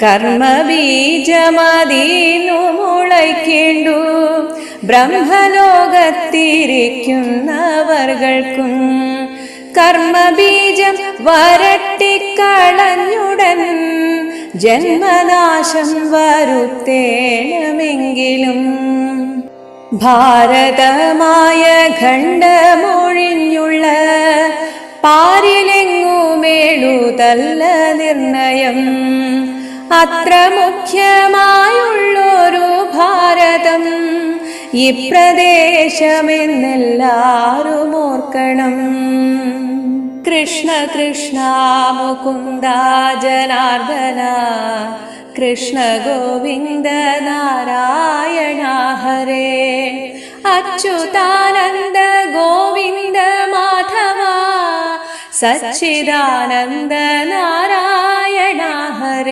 കർമ്മബീജമതീന്നു മുളയ്ക്കേണ്ടു ബ്രഹ്മലോകത്തിരിക്കുന്നവർകൾക്കും കർമ്മബീജം വരട്ടിക്കളഞ്ഞുടൻ ജന്മനാശം വരുത്തേണമെങ്കിലും ഭാരതമായ ഖണ്ഡമൊഴിഞ്ഞുള്ള പാരിലെങ്ങുമേഴുതല്ല നിർണയം. അത്ര മുഖ്യമായുള്ളൊരു ഭാരതം ഇപ്രദേശമെന്നെല്ലാരും ഓർക്കണം. കൃഷ്ണ കൃഷ്ണ മുകുന്ദ ജനാർദ്ദന കൃഷ്ണ ഗോവിന്ദ നാരായണ ഹരേ അച്യുതാനന്ദ ഗോവിന്ദ മാധവ സച്ചിദാനന്ദ നാരായണ ഹരേ.